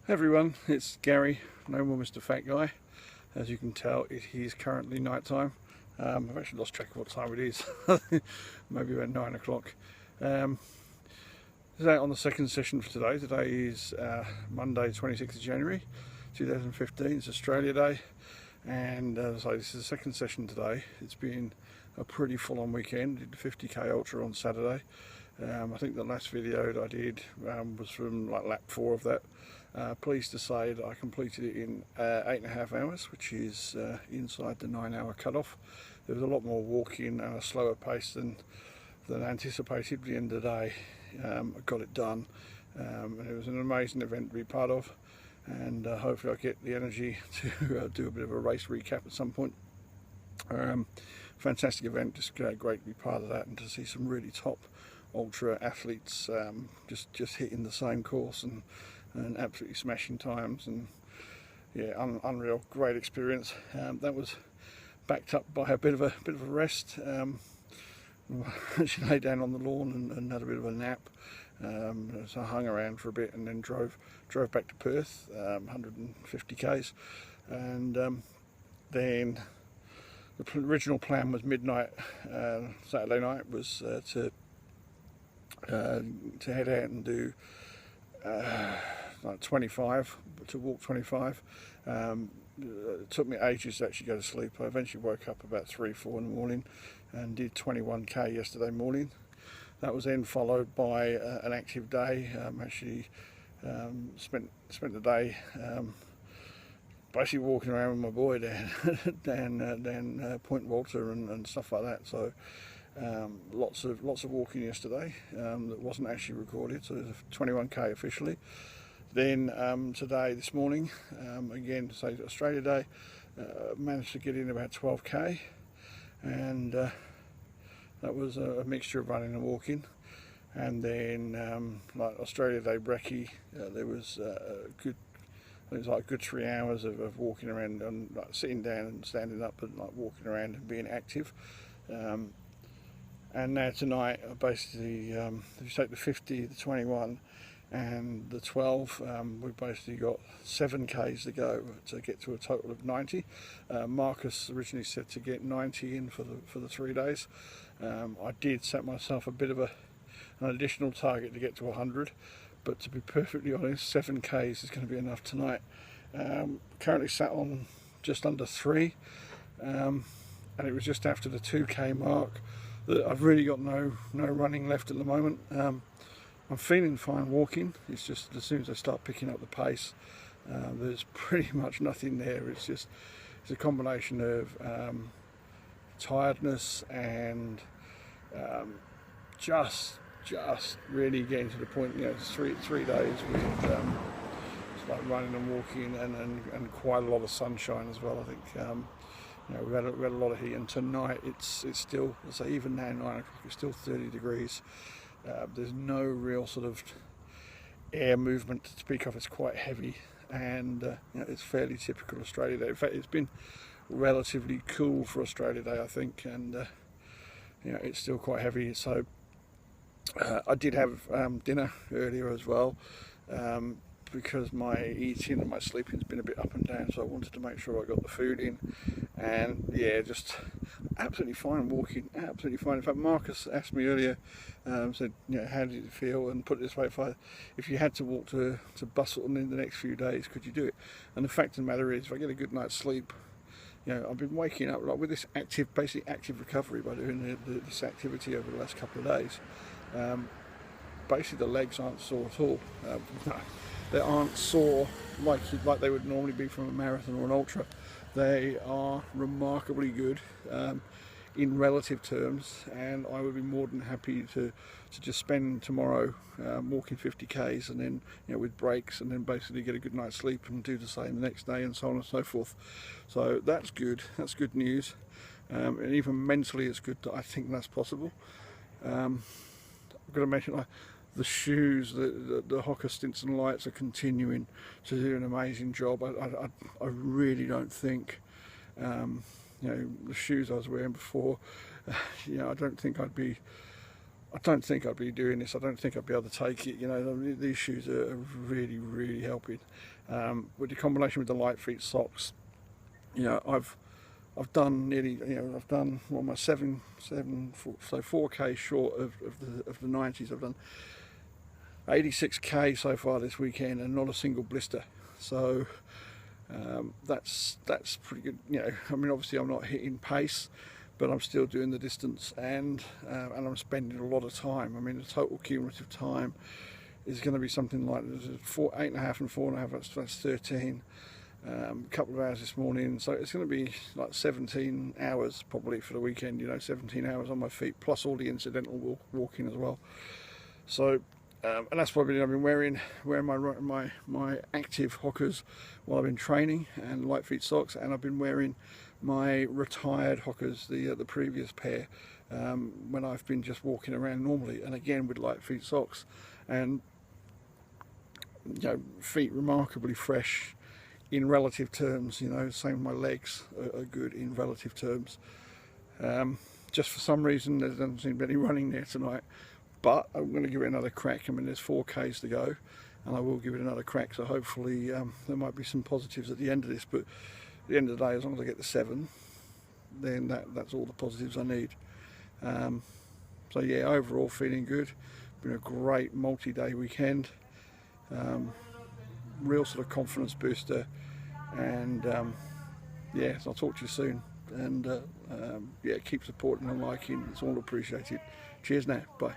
Hey everyone, it's Gary, no more Mr. Fat Guy. As you can tell, it is currently night time. I've actually lost track of what time it is, maybe about 9 o'clock. Today on the second session for today. Today is Monday 26th of January 2015, it's Australia Day, and so this is the second session today. It's been a pretty full-on weekend. Did the 50k ultra on Saturday. I think the last video that I did was from like lap 4 of that. Pleased to say that I completed it in 8.5 hours, which is inside the 9-hour cutoff. There was a lot more walking at a slower pace than anticipated. At the end of the day, I got it done, and it was an amazing event to be part of, and hopefully I'll get the energy to do a bit of a race recap at some point. Fantastic event, just great to be part of that and to see some really top ultra athletes just hitting the same course and absolutely smashing times, and yeah, unreal, great experience. That was backed up by a bit of a rest. Actually lay down on the lawn and had a bit of a nap. So I hung around for a bit and then drove back to Perth, 150 k's, and then the original plan was midnight Saturday night was to head out and do like 25, to walk 25. It took me ages to actually go to sleep. I eventually woke up about 3-4 in the morning and did 21k yesterday morning. That was then followed by an active day. Actually spent the day basically walking around with my boy down Point Walter and stuff like that. So lots of walking yesterday that wasn't actually recorded, so there's a 21k officially. Then today, this morning, again, so Australia Day, managed to get in about 12k, and that was a mixture of running and walking. And then like Australia Day brekkie, there was like a good 3 hours of walking around and like sitting down and standing up, but like walking around and being active. And now tonight, basically, if you take the 50, the 21 and the 12, we've basically got 7 k's to go to get to a total of 90. Marcus originally said to get 90 in for the 3 days. I did set myself a bit of an additional target to get to 100, but to be perfectly honest, 7 k's is going to be enough tonight. Currently sat on just under 3, and it was just after the 2k mark that I've really got no running left at the moment. I'm feeling fine walking. It's just as soon as I start picking up the pace, there's pretty much nothing there. It's a combination of tiredness and just really getting to the point. You know, it's three days with just like running and walking and quite a lot of sunshine as well. I think. You know, we've had a lot of heat, and tonight it's still, let's say even now 9 o'clock, it's still 30 degrees. There's no real sort of air movement to speak of. It's quite heavy, and you know, it's fairly typical Australia Day. In fact, it's been relatively cool for Australia Day, I think, and you know, it's still quite heavy. So I did have dinner earlier as well, because my eating and my sleeping's been a bit up and down, so I wanted to make sure I got the food in. And yeah, just absolutely fine walking, absolutely fine. In fact, Marcus asked me earlier, said, you know, how did it feel? And put it this way, if you had to walk to Busselton in the next few days, could you do it? And the fact of the matter is, if I get a good night's sleep, you know, I've been waking up like with this basically active recovery by doing this activity over the last couple of days. Basically, the legs aren't sore at all. They aren't sore like they would normally be from a marathon or an ultra. They are remarkably good in relative terms, and I would be more than happy to just spend tomorrow walking 50 k's, and then, you know, with breaks, and then basically get a good night's sleep and do the same the next day, and so on and so forth. So that's good. That's good news, and even mentally, it's good that I think that's possible. I've got to mention, like, the shoes, the Hoka Stinson Lights are continuing to do an amazing job. I really don't think, you know, the shoes I was wearing before, you know, I don't think I'd I don't think I'd be doing this. I don't think I'd be able to take it. You know, these shoes are really, really helping. With the combination with the light feet socks, you know, I've done nearly, you know, I've done my 4K short of the 90s. I've done 86K so far this weekend, and not a single blister. So that's pretty good. You know, I mean, obviously I'm not hitting pace, but I'm still doing the distance, and I'm spending a lot of time. I mean, the total cumulative time is going to be something like 8.5 and 4.5. That's 13. A couple of hours this morning, so it's going to be like 17 hours probably for the weekend. You know, 17 hours on my feet, plus all the incidental walking as well. So, and that's probably I've been wearing my active Hokas while I've been training, and light feet socks, and I've been wearing my retired Hokas, the previous pair, when I've been just walking around normally, and again with light feet socks, and you know, feet remarkably fresh in relative terms. You know, same with my legs are good in relative terms. Just for some reason there doesn't seem to be any running there tonight, but I'm going to give it another crack. I mean, there's 4Ks to go, and I will give it another crack, so hopefully there might be some positives at the end of this. But at the end of the day, as long as I get the 7, then that's all the positives I need. So yeah, overall feeling good. Been a great multi-day weekend. Real sort of confidence booster, and yeah, so I'll talk to you soon, and yeah, keep supporting and liking, it's all appreciated. Cheers now, bye.